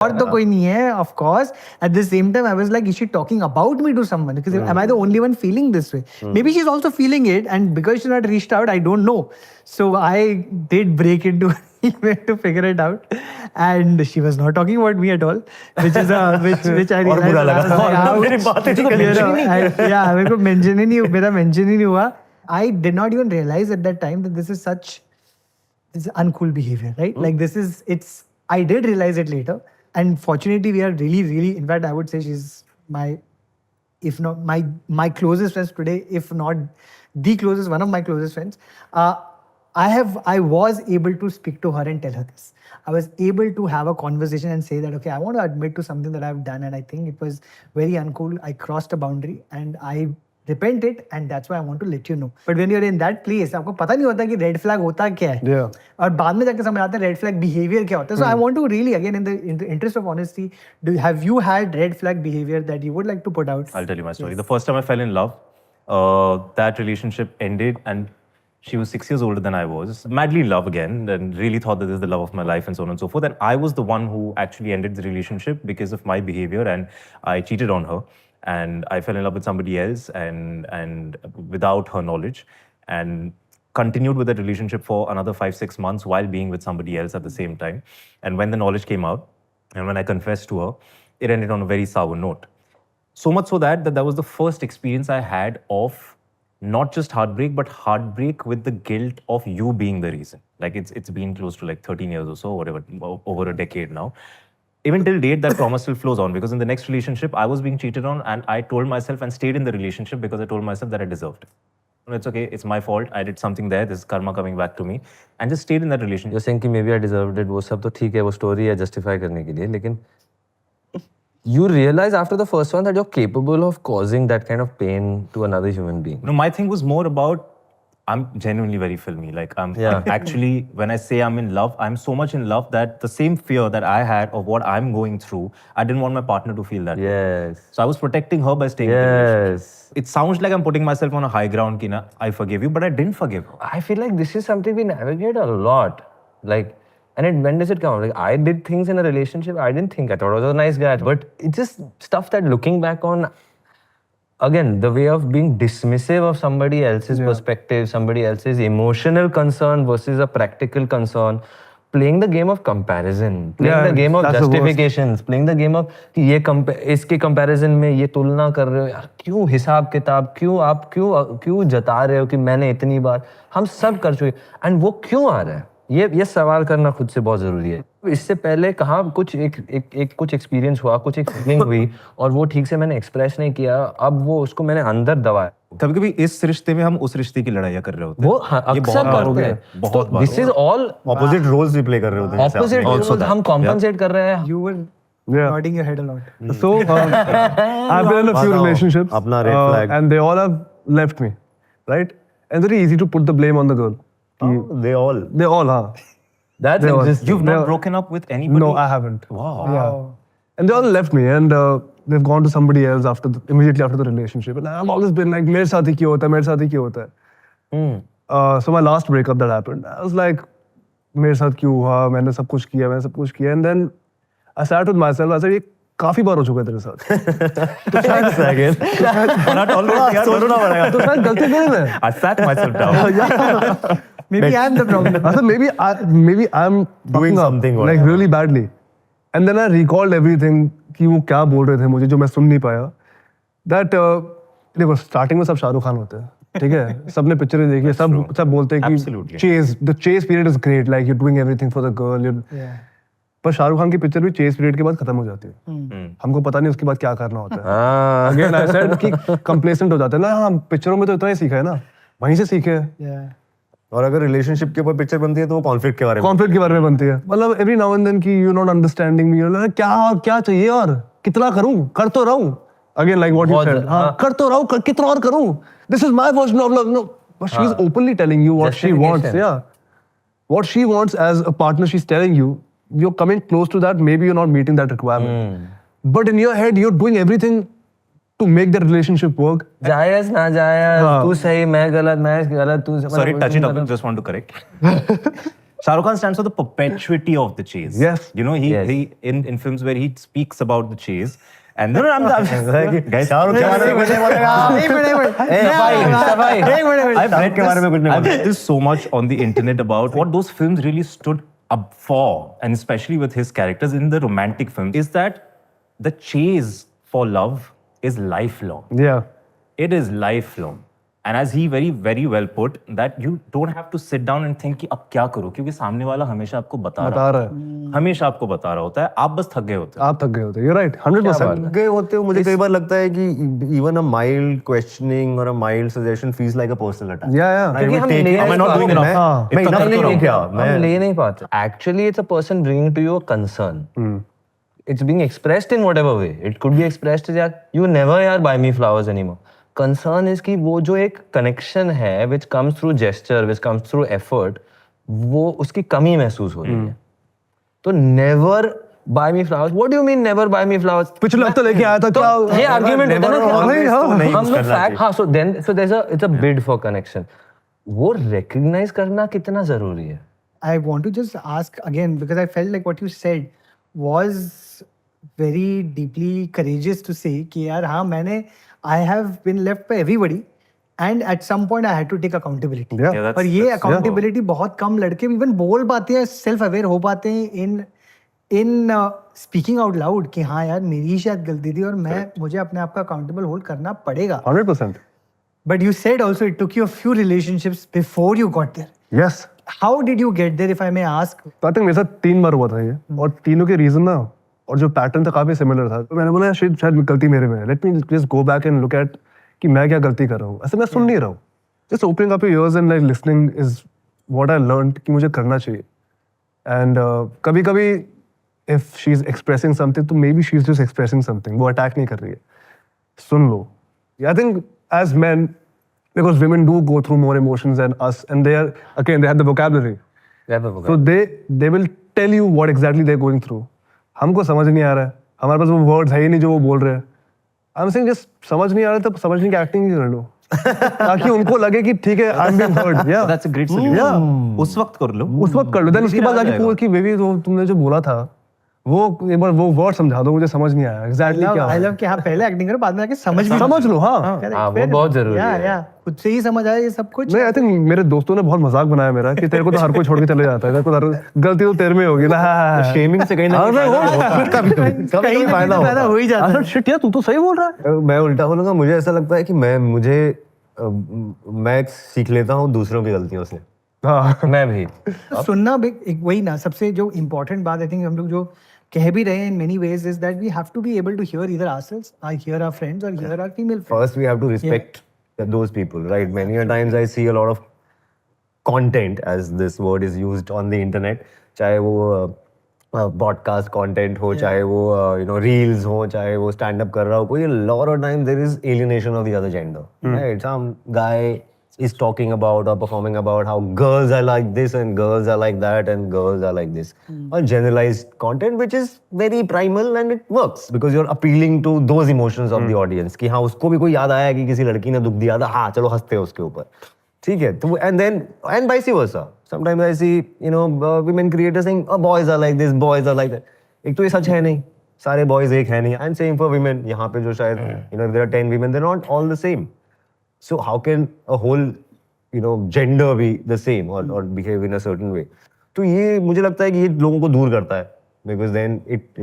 और तो कोई नहीं है, of course. At the same time, I was like, is she talking about me to someone? Because am I the only one feeling this way? Maybe she's also feeling it, and because she's not reached out, I don't know. So I did break into an email to figure it out, and she was not talking about me at all, which is which I और बुरा realized. लगा। मेरी बात ही नहीं करी। Yeah, मेरे को mention ही नहीं, मेरा mention ही नहीं हुआ. I did not even realize at that time that this is uncool behavior, right? Like I did realize it later. And fortunately, we are really, really, in fact, I would say she's if not my closest friends today, if not the closest, one of my closest friends. I was able to speak to her and tell her this. I was able to have a conversation and say that, okay, I want to admit to something that I've done, and I think it was very uncool. I crossed a boundary, and I repent it, and that's why I want to let you know. But when you're in that place, आपको पता नहीं होता कि red flag होता क्या है, और बाद में जाके समझ आता है red flag behavior क्या होता है. So I want to really, again, in the interest of honesty, have you had red flag behavior that you would like to put out? I'll tell you my story. The first time I fell in love, that relationship ended, and she was 6 years older than I was. Madly in love again, and really thought that this is the love of my life, and so on and so forth. And I was the one who actually ended the relationship because of my behavior, and I cheated on her. And I fell in love with somebody else, and without her knowledge, and continued with that relationship for another 5-6 months while being with somebody else at the same time. And when the knowledge came out, and when I confessed to her, it ended on a very sour note. So much so that that was the first experience I had of not just heartbreak, but heartbreak with the guilt of you being the reason. Like it's been close to like 13 years or so, whatever, over a decade now. Even till date, that trauma still flows on, because in the next relationship, I was being cheated on, and I told myself and stayed in the relationship because I told myself that I deserved it. It's okay, it's my fault, I did something there, this is karma coming back to me, and just stayed in that relationship. You're saying कि maybe I deserved it, वो सब तो ठीक है, वो story है justify करने के लिए, लेकिन you realize after the first one that you're capable of causing that kind of pain to another human being. No, my thing was more about, I'm genuinely very filmy. Like I'm actually, when I say I'm in love, I'm so much in love that the same fear that I had of what I'm going through, I didn't want my partner to feel that. Yes. So I was protecting her by staying in the relationship. It sounds like I'm putting myself on a high ground, Kina. I forgive you, but I didn't forgive her. I feel like this is something we navigate a lot. Like, and when does it come? Like, I did things in a relationship I didn't think. I thought I was a nice guy, but it's just stuff that looking back on, again, the way of being dismissive of somebody else's perspective, somebody else's emotional concern versus a practical concern, playing the game of comparison, playing the game of justifications, playing the game of कि ये इसके comparison में ये तुलना कर रहे हो यार, क्यों हिसाब किताब, क्यों जता रहे हो कि मैंने इतनी बार, हम सब कर चुके, and वो क्यों आ रहा है, ये सवाल करना खुद से बहुत जरूरी है. इससे पहले कहाँ कुछ कुछ एक्सपीरियंस हुआ, कुछ एक फीलिंग हुई, और वो ठीक से मैंने एक्सप्रेस नहीं किया, अब वो उसको मैंने अंदर दबाया. कभी-कभी इस रिश्ते में हम उस रिश्ते की लड़ाइयाँ कर रहे होते हैं. वो अक्सर करते हैं. बहुत बार. This is all opposite roles we play कर रहे होते हैं. Opposite roles हम compensate कर रहे हैं. You were nodding your head a lot. So I've been in a few relationships, अपना red flag. and they all have left me, right? And very easy to put the blame on the girl. They all. Huh? That's interesting. You've not broken up with anybody? No, I haven't. Wow. Yeah. And they all left me, and they've gone to somebody else immediately after the relationship. And I've always been like, मेरे साथ ही क्यों होता है? So my last breakup that happened, I was like, मेरे साथ क्यों हुआ? मैंने सब कुछ किया. And then I sat with myself. I said, ये काफी बार हो चुका है तेरे साथ. तो शायद गलती मेरी है. I sat myself down. Maybe I'm the problem. I said, maybe I'm doing something like really badly. And then I recalled everything कि वो क्या बोल रहे थे मुझे जो मैं सुन नहीं पाया. That देखो starting में सब शाहरुख खान होते हैं, ठीक है? सबने पिक्चरें देखी है, सब बोलते हैं कि the chase period is great, like you're doing everything for the girl. पर शाहरुख खान की पिक्चर भी चेस पीरियड के बाद खत्म हो जाती है. हमको पता नहीं उसके बाद क्या करना होता है. Again I said कि complacent हो जाते हैं ना. हाँ, पिक्चरों में तो इतना ही सीखा है ना, वहीं से सीखे. और अगर रिलेशनशिप के ऊपर पिक्चर बनती है तो वो कॉन्फ्लिक्ट के बारे में बनती है. मतलब एवरी नाउ एंड देन कि यू नॉट अंडरस्टैंडिंग मी, क्या चाहिए और कितना करूं, कर तो रहूं. Again like what you said, हां कर तो रहूं, कितना और करूं. This is my version of love. No, but she is openly telling you what she wants. What she wants as a partner, she's telling you, you're coming close to that, maybe you're not meeting that requirement. But in your head, you're doing everything to make the relationship work. जायज ना जायज, तू सही मैं गलत, तू. Sorry, touch it up. Just want to correct. Shah Rukh Khan stands for the perpetuity of the chase. Yes. You know, he in films where he speaks about the chase. And no, I'm guys. Shahrukh के बारे में कुछ नहीं बोलेगा I've read this so much on the internet about what those films really stood up for, and especially with his characters in the romantic films, is that the chase for love is lifelong. Yeah. It is lifelong. And as he very, very well put, that you don't have to sit down and think कि अब क्या करूं, क्योंकि सामने वाला हमेशा आपको बता रहा है हमेशा आपको बता रहा होता है, आप बस थक गए होते हो. आप थक गए होते, you're right, 100%. गए होते हो. मुझे कई बार लगता है कि even a mild questioning or a mild suggestion feels like a personal attack. Yeah. क्योंकि हम ले Am I not doing enough? मैं इतना enough कर नहीं रहा हूं. किया. हम ले नहीं पाते. Actually, it's a person bringing to you a concern. It's being expressed in whatever way. It could be expressed as you never buy me flowers anymore. Concern is कि वो जो एक connection है which comes through gesture, which comes through effort, वो उसकी कमी महसूस हो रही है. तो never buy me flowers. What do you mean never buy me flowers? पिछले हफ्ते लेके आया था क्या? ये argument होता है ना कि नहीं हम लोग करना fact हाँ so it's a bid for connection. वो recognize करना कितना जरूरी है? I want to just ask again because I felt like what you said was very deeply courageous to say कि यार हाँ मैंने I have been left by everybody and at some point I had to take accountability. Yeah. Yeah, पर ये accountability बहुत कम लड़के even बोल पाते हैं, self aware हो पाते हैं in speaking out loud कि हाँ यार मेरी ही शायद गलती थी और मुझे अपने आप का accountable hold करना पड़ेगा. 100%. But you said also it took you a few relationships before you got there. Yes. How did you get there if I may ask? तो आई थिंक मेरे साथ 3 बार हुआ था ये, और तीनों के रीजन ना और जो पैटर्न था काफी सिमिलर था. तो मैंने बोला शायद गलती मेरे में है, let me just go back and look at कि मैं क्या गलती कर रहा हूँ. ऐसे मैं सुन नहीं रहा हूँ. Just opening up your ears and like listening is what I learned कि मुझे करना चाहिए. एंड कभी कभी if she is expressing something तो maybe she is just expressing something, वो अटैक नहीं कर रही है, सुन लो. I think as man, because women do go through more emotions than us, and they have the vocabulary. So they will tell you what exactly they're going through. हमको समझ नहीं आ रहा है, हमारे पास वो वर्ड्स है ही नहीं जो वो बोल रहे हैं. I'm saying just समझ नहीं आ रहा है तो समझने की एक्टिंग ही कर लो ताकि उनको लगे कि ठीक है I'm being heard. Yeah. That's a great solution. Yeah. उस वक्त कर लो. उस वक्त कर लो. Then उसके बाद जाके पूछ कि बेबी तुमने जो बोला था वो एक बार वो वर्ड समझा दो, मुझे समझ नहीं आया एग्जैक्टली क्या. I love कि हाँ पहले एक्टिंग करो बाद में आके समझ लो. हाँ. वो बहुत जरूरी है. या खुद से ही समझ आया ये सब कुछ. नहीं, आई थिंक मेरे दोस्तों ने बहुत मजाक बनाया मेरा कि तेरे को तो हर कोई छोड़ के चले जाता है, तेरे को गलती तो तेरे में होगी ना. शेमिंग से कहीं ना कहीं फायदा हो ही जाता है. शिट यार तू तो सही बोल रहा है. मैं उल्टा बोलूंगा. मुझे ऐसा लगता है कि मैं सीख लेता हूँ दूसरों की गलतियों से. मैं भी. तो सुनना भी एक वही ना सबसे जो इम्पोर्टेंट बात आई थिंक हम लोग जो कह भी रहे हैं in many ways is that we have to be able to hear either ourselves, or hear our friends, or hear our female friends. First, we have to respect those people, right? Many a times I see a lot of content, as this word is used on the internet. चाहे वो podcast content हो, चाहे वो reels हो, चाहे वो stand up कर रहा हो कोई. A lot of times there is alienation of the other gender, right? Some guy is talking about or performing about how girls are like this and girls are like that and girls are like this. Or generalized content which is very primal and it works because you're appealing to those emotions of the audience कि हाँ उसको भी कोई याद आया कि किसी लड़की ने दुख दिया था, हाँ चलो हंसते हैं उसके ऊपर. ठीक है. तो and vice versa. Sometimes I see women creators saying oh, boys are like this, boys are like that. एक तो ये सच है नहीं, सारे boys एक है नहीं. And same for women. यहाँ पे जो शायद if there are 10 women, they're not all the same. So how can a whole gender be the same or behave in a certain way? तो ये मुझे लगता है कि ये लोगों को दूर करता है because then it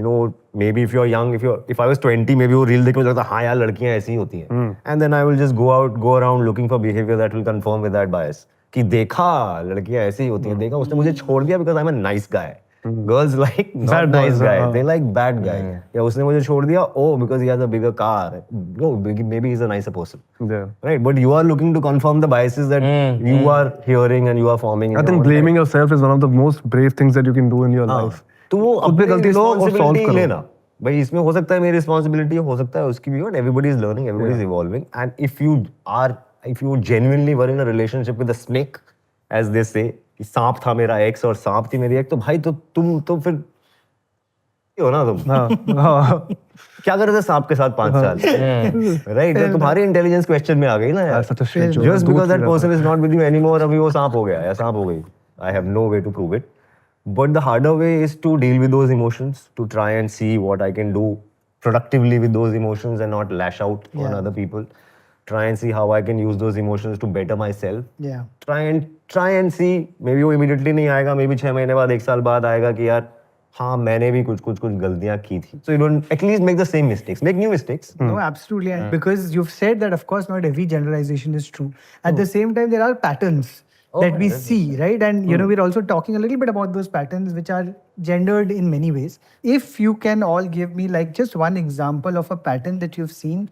maybe if you're young, if I was 20 maybe वो रील देख के मुझे लगता है हाँ यार लड़कियां ऐसी ही होती हैं and then I will just go around looking for behavior that will conform with that bias कि देखा लड़कियां ऐसी ही होती हैं, देखा उसने मुझे छोड़ दिया because I'm a nice guy. Girls like not nice guy, they like bad guy. या उसने मुझे छोड़ दिया because he has a bigger car. No, maybe he's a nicer person. Yeah. Right, but you are looking to confirm the biases that you are hearing and you are forming. I think blaming yourself is one of the most brave things that you can do in your life. तो वो खुद पे अपनी गलती लो और solve responsibility करो. लेना. भाई इसमें हो सकता है मेरी responsibility हो सकता है उसकी भी. Everybody is learning, everybody is evolving. And if you genuinely were in a relationship with a snake, as they say, कि सांप था मेरा एक्स और सांप थी मेरी एक, तो भाई तो तुम तो फिर हो ना तुम. क्या कर रहे थे सांप के साथ 5 साल, राइट? तो तुम्हारी इंटेलिजेंस क्वेश्चन में आ गई ना यार. Just because that person is not with you anymore, अभी वो सांप हो गया या सांप हो गई. I have no way to prove it. But the harder way is to deal with those emotions, to try and see what I can do productively with those emotions and not lash out on Yeah. other people. Try and see how I can use those emotions to better myself. Yeah. Try and see, maybe वो immediately नहीं आएगा, maybe 6 महीने बाद 1 साल बाद आएगा कि यार हाँ मैंने भी कुछ गलतियाँ की थी. So you don't at least make the same mistakes, make new mistakes. No, absolutely. And because you've said that, of course, not every generalization is true. At the same time, there are patterns that we see, right? And, you know, we're also talking a little bit about those patterns which are gendered in many ways. If you can all give me like just one example of a pattern that you've seen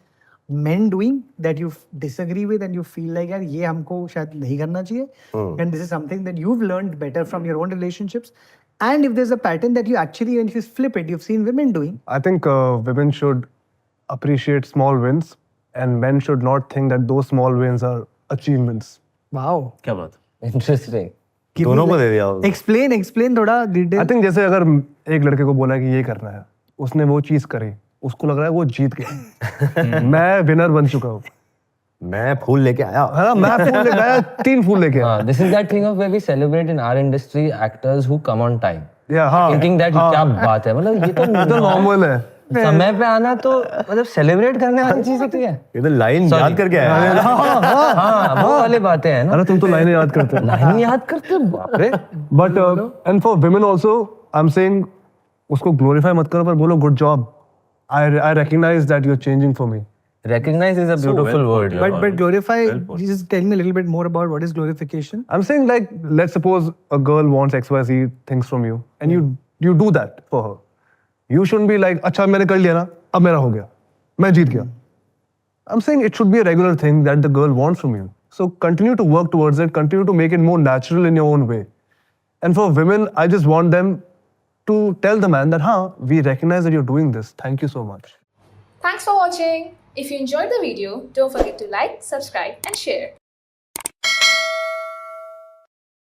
men doing that you disagree with and you feel like यार ये हमको शायद नहीं करना चाहिए, and this is something that you've learned better from your own relationships. And if there's a pattern that you actually, when you flip it, you've seen women doing. I think women should appreciate small wins, and men should not think that those small wins are achievements. Wow. क्या बात? Interesting. Give me दोनों को like- दे दिया होगा. Explain थोड़ा detail. I think जैसे अगर एक लड़के को बोला कि ये करना है, उसने वो चीज करी, उसको लग रहा है वो जीत गया. मैं विनर बन चुका हूँ. मैं फूल लेके आया. हाँ, मैं 3 फूल लेके आया. This is that thing of where we celebrate in our industry actors who come on time. Yeah, हाँ. Thinking that क्या बात है, मतलब ये ये तो नॉर्मल है. समय पे आना तो मतलब सेलिब्रेट करने वाली चीज होती है. ये तो लाइन याद करके आया. हाँ, वो वाली बातें हैं ना. अरे तुम तो लाइनें याद करते हो. लाइन याद करते हो, बाप रे. But and for women also, I'm saying उसको glorify मत करो पर बोलो good job. I recognize that you're changing for me. Recognize is a beautiful word. But glorify, just tell me a little bit more about what is glorification. I'm saying like let's suppose a girl wants XYZ things from you and you do that for her. You shouldn't be like अच्छा मैंने कर लिया ना अब मेरा हो गया मैं जीत गया. I'm saying it should be a regular thing that the girl wants from you. So continue to work towards it, continue to make it more natural in your own way. And for women, I just want them to tell the man that हाँ we recognize that you're doing this. Thank you so much. Thanks for watching. If you enjoyed the video, don't forget to like, subscribe and share.